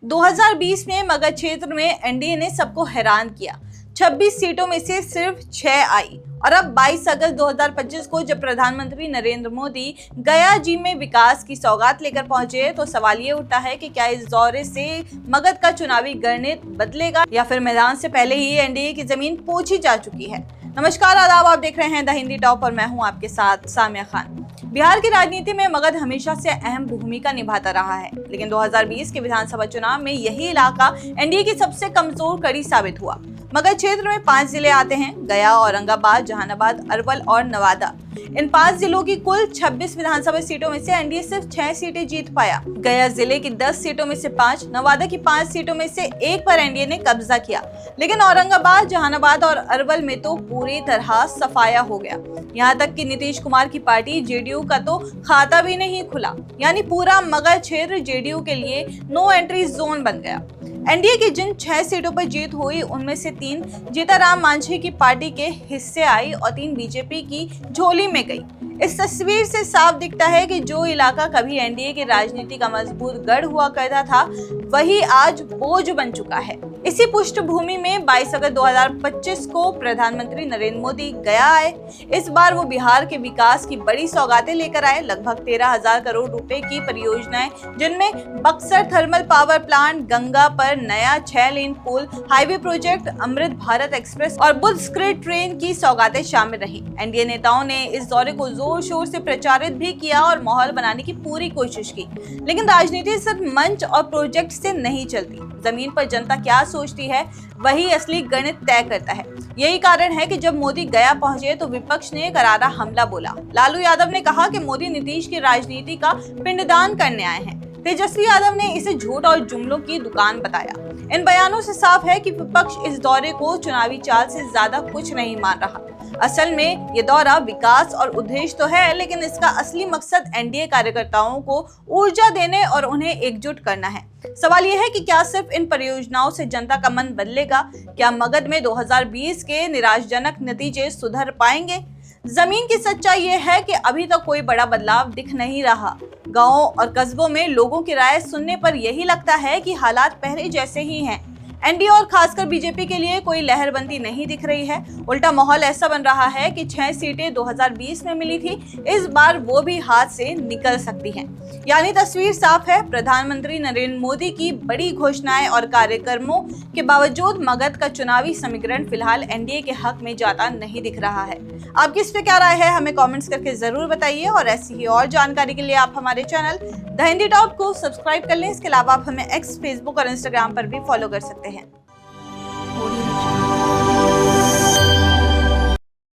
2020 में मगध क्षेत्र में एनडीए ने सबको हैरान किया। 26 सीटों में से सिर्फ 6 आई और अब 22 अगस्त 2025 को जब प्रधानमंत्री नरेंद्र मोदी गया जी में विकास की सौगात लेकर पहुंचे तो सवाल ये उठता है कि क्या इस दौरे से मगध का चुनावी गणित बदलेगा या फिर मैदान से पहले ही एनडीए की जमीन पोंछी जा चुकी है। नमस्कार, आदाब, आप देख रहे हैं द हिंदी टॉप और मैं हूं आपके साथ सामिया खान। बिहार की राजनीति में मगध हमेशा से अहम भूमिका निभाता रहा है, लेकिन 2020 के विधानसभा चुनाव में यही इलाका एनडीए की सबसे कमजोर कड़ी साबित हुआ। मगध क्षेत्र में 5 जिले आते हैं: गया, औरंगाबाद, जहानाबाद, अरवल और नवादा। इन 5 जिलों की कुल 26 विधानसभा सीटों में से एनडीए सिर्फ 6 सीटें जीत पाया। गया जिले की 10 सीटों में से 5, नवादा की 5 सीटों में से 1 पर एनडीए ने कब्जा किया, लेकिन औरंगाबाद, जहानाबाद और अरवल में तो पूरी तरह सफाया हो गया। यहाँ तक कि नीतीश कुमार की पार्टी जेडीयू का तो खाता भी नहीं खुला, यानी पूरा मगध क्षेत्र जेडीयू के लिए नो एंट्री जोन बन गया। एनडीए की जिन 6 सीटों पर जीत हुई उनमें से 3 जीताराम मांझी की पार्टी के हिस्से आई और 3 बीजेपी की झोली में गई। इस तस्वीर से साफ दिखता है कि जो इलाका कभी एनडीए की राजनीति का मजबूत गढ़ हुआ करता था, वही आज बोझ बन चुका है। इसी पृष्ठभूमि में 22 अगस्त 2025 को प्रधानमंत्री नरेंद्र मोदी गया आए। इस बार वो बिहार के विकास की बड़ी सौगातें लेकर आए। लगभग 13,000 करोड़ रुपए की परियोजनाएं, जिनमें Buxar thermal power plant, Ganga पर नया 6 लेन पुल, highway project, Amrit Bharat express और बुद्ध स्क्रिड ट्रेन की सौगातें शामिल रही। एनडीए नेताओं ने इस दौरे को जोर शोर से प्रचारित भी किया और माहौल बनाने की पूरी कोशिश की, लेकिन राजनीति सिर्फ मंच और प्रोजेक्ट से नहीं चलती। जमीन पर जनता क्या सोचती है, वही असली गणित तय करता है। यही कारण है कि जब मोदी गया पहुंचे तो विपक्ष ने करारा हमला बोला। लालू यादव ने कहा कि मोदी नीतीश की राजनीति का पिंडदान करने आए हैं। तेजस्वी यादव ने इसे झूठ और जुमलों की दुकान बताया। इन बयानों से साफ है कि विपक्ष इस दौरे को चुनावी चाल से ज्यादा कुछ नहीं मान रहा। असल में ये दौरा विकास और उद्देश्य तो है, लेकिन इसका असली मकसद एनडीए कार्यकर्ताओं को ऊर्जा देने और उन्हें एकजुट करना है। सवाल यह है कि क्या सिर्फ इन परियोजनाओं से जनता का मन बदलेगा? क्या मगध में 2020 के निराशाजनक नतीजे सुधर पाएंगे? जमीन की सच्चाई ये है कि अभी तक कोई बड़ा बदलाव दिख नहीं रहा। गांवों और कस्बों में लोगों की राय सुनने पर यही लगता है कि हालात पहले जैसे ही हैं। एनडीए और खासकर बीजेपी के लिए कोई लहरबंदी नहीं दिख रही है। उल्टा माहौल ऐसा बन रहा है कि 6 सीटें 2020 में मिली थी, इस बार वो भी हाथ से निकल सकती हैं। यानी तस्वीर साफ है, प्रधानमंत्री नरेंद्र मोदी की बड़ी घोषणाएं और कार्यक्रमों के बावजूद मगध का चुनावी समीकरण फिलहाल एनडीए के हक में जाता नहीं दिख रहा है। आपकी इस पे क्या राय है, हमें कमेंट्स करके जरूर बताइए और ऐसी ही और जानकारी के लिए आप हमारे चैनल द हिंदी टॉप को सब्सक्राइब कर लें। इसके अलावा आप हमें एक्स, फेसबुक और इंस्टाग्राम पर भी फॉलो कर सकते हैं।